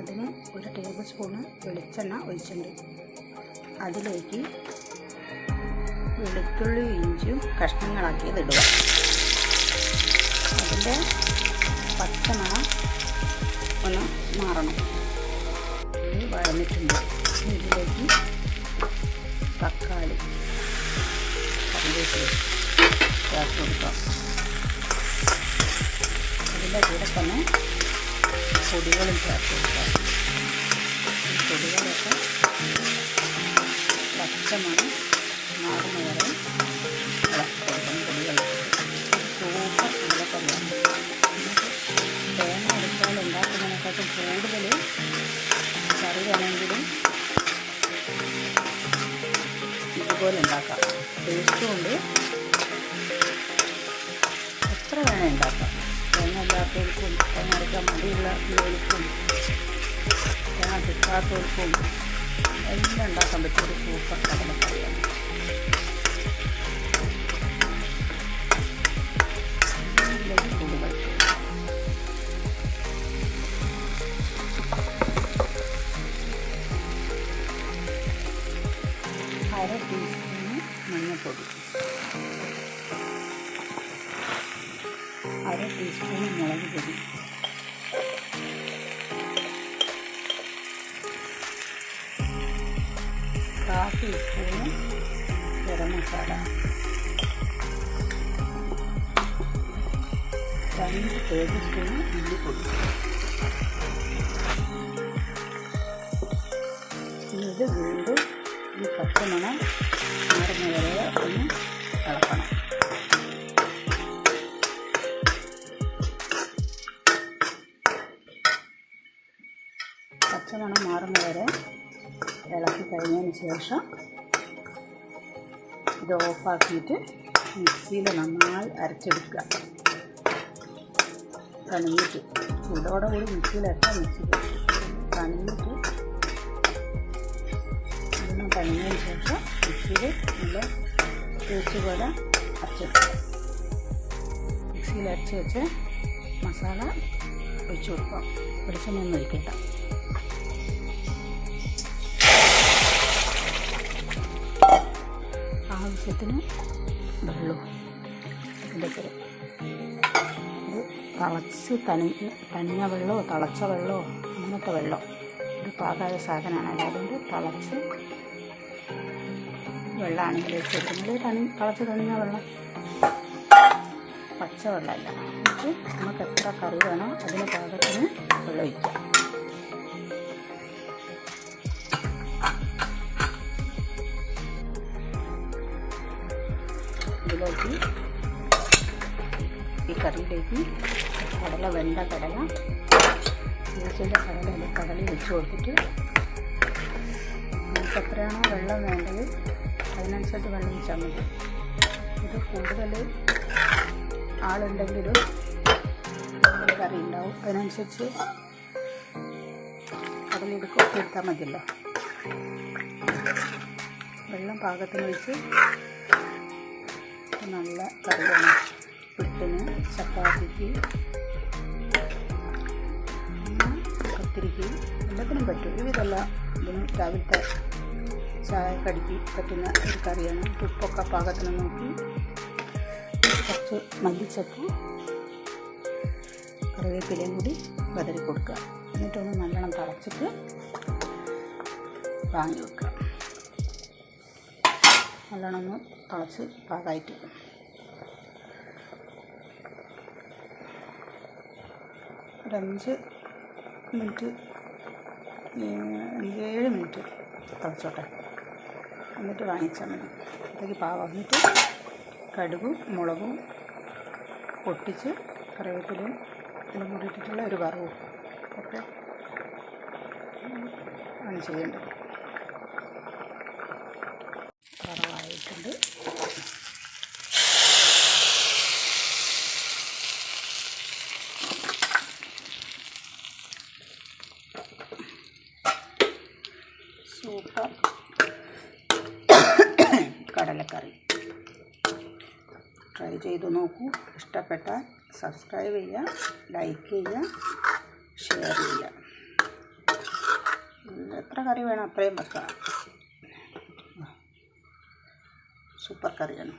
അതിന് 1 table spoon വെളിച്ചെണ്ണ ഒഴിച്ചിട്ടുണ്ട്. അതിലേക്ക് വെളുത്തുള്ളി ഇഞ്ചിയും കഷ്ണങ്ങളാക്കിയത് ഇടുക. അതിൻ്റെ പച്ചമണം ഒന്ന് മാറണം. ഇത് വഴന്നിട്ടുണ്ട്. ഇതിലേക്ക് തക്കാളി കറിവേപ്പില ചേർത്ത് കൊടുക്കാം. അതിൻ്റെ കൂടെ തന്നെ പൊടികളും ചേർത്ത് കൊടുക്കാം. ഈ പൊടികളൊക്കെ പച്ചമണം മാറുന്ന വരെ ഇളക്കി കൊടുക്കണം. പൊടികളൊക്കെ സൂപ്പർ ഇലക്കറിയാണ്. തേങ്ങ എടുത്താൽ ഉണ്ടാക്കുന്നതിനെക്കാട്ടും കൂടുതൽ കറി വേണമെങ്കിലും ഇതുപോലെ ഉണ്ടാക്കാം. ടേസ്റ്റും ഉണ്ട്. എത്ര വേണേൽ ഉണ്ടാക്കാം. തേങ്ങ ഇല്ലാത്തവർക്കും തേങ്ങ അരയ്ക്കാൻ മടിയുള്ളവർക്കും തേങ്ങ കിട്ടാത്തവർക്കും എല്ലാം ഉണ്ടാക്കാൻ പറ്റിയൊരു സൂപ്പർ കടലക്കറിയാണ്. അര ടീസ്പൂണ് മഞ്ഞൾപ്പൊടി, അര ടീസ്പൂണ് മുളക് പൊടി, കാൽ teaspoon garam masala, 2 table spoon മല്ലിപ്പൊടി. ഇത് വീണ്ടും ഈ പച്ചമണം മാറുന്ന വരെ ഒന്ന് ഇളക്കണം. പച്ചമണം മാറുന്ന വരെ ഇളക്കി കഴിഞ്ഞതിന് ശേഷം ഇത് ഓഫാക്കിയിട്ട് മിക്സിയിൽ നന്നായി അരച്ചെടുക്കുക. കണിഞ്ഞിട്ട് ചൂടോടെ കൂടി മിക്സിയിൽ അരച്ചാൽ മിക്സിയിൽ കണിഞ്ഞിട്ട് കഴിഞ്ഞതിന് ശേഷം മിക്സിയിൽ നല്ല പേസ്റ്റ് പോലെ അരച്ചെടുക്കുക. മിക്സിയിൽ അരച്ച് വെച്ച് മസാല ഒഴിച്ച് കൊടുക്കാം. വെളിച്ചെണ്ണയൊന്നും ഒഴിക്കണ്ട. ആവശ്യത്തിന് വെള്ളവും ഇതിലേക്ക് ഇത് തിളച്ച് തണിഞ്ഞ വെള്ളമോ തിളച്ച വെള്ളമോ അങ്ങനത്തെ വെള്ളം ഇത് പാകായ സാധനമാണ്. അതുകൊണ്ട് തിളച്ച് വെള്ളമാണ് ഇതിലേക്ക് കൊടുക്കുന്നത്. തിളച്ച് തണിഞ്ഞ വെള്ളം, പച്ച വെള്ളമല്ല. എന്നിട്ട് നമുക്ക് എത്ര കറി വേണോ അതിന് പാകത്തിന് വെള്ളം ഒഴിക്കാം. ഇതിലേക്ക് ഈ കറിയിലേക്ക് കടല, വെണ്ട കടല, ജ്യൂസിൻ്റെ കടല വെച്ച് കൊടുത്തിട്ട് നമുക്ക് എത്രയാണോ വെള്ളം വേണ്ടത് അതിനനുസരിച്ച് വെള്ളം ഒഴിച്ചാൽ മതി. ഇത് കൂടുതൽ ആളുണ്ടെങ്കിലും കറി ഉണ്ടാവും. അതിനനുസരിച്ച് കടലെടുക്കൊക്കെ എടുത്താൽ മതിയല്ലോ. വെള്ളം പാകത്തിന് ഒഴിച്ച് നല്ല കറിയാണ്. പുട്ടിന്, ചപ്പാത്തിക്ക്, കത്തിരിക്ക് എല്ലാത്തിനും പറ്റും. ഇതെല്ലാം ഇതിന് രാവിലത്തെ ചായക്കടിക്ക് പറ്റുന്ന ഒരു കറിയാണ്. ഉപ്പൊക്കെ പാകത്തിന് നോക്കി കുറച്ച് മല്ലിച്ചപ്പ് കറിവേപ്പിലയും കൂടി വിതറി കൊടുക്കുക. എന്നിട്ടൊന്ന് നല്ലോണം തിളച്ചിട്ട് വാങ്ങി വെക്കുക. നല്ലോണം ഒന്ന് തിളച്ച് പാകമായിട്ട് ഒരു 5 മിനിറ്റ് 7 മിനിറ്റ് തിളച്ചോട്ടെ. എന്നിട്ട് വാങ്ങിച്ചാൽ മതി. അതിലേക്ക് പാകമാക്കിയിട്ട് കടുകും മുളകും പൊട്ടിച്ച് കറിവേപ്പിലയും ഇതിലും കൂടി ഇട്ടിട്ടുള്ള ഒരു വറവും ഒക്കെ ആണ് ചെയ്യേണ്ടത്. വറവായിട്ടുണ്ട്. സൂപ്പർ കടലക്കറി ട്രൈ ചെയ്ത് നോക്കൂ. ഇഷ്ടപ്പെട്ടാൽ സബ്സ്ക്രൈബ് ചെയ്യുക, ലൈക്ക് ചെയ്യുക, ഷെയർ ചെയ്യുക. എത്ര കറി വേണം അത്രയും വെക്കണം. സൂപ്പർ കറിയാണ്.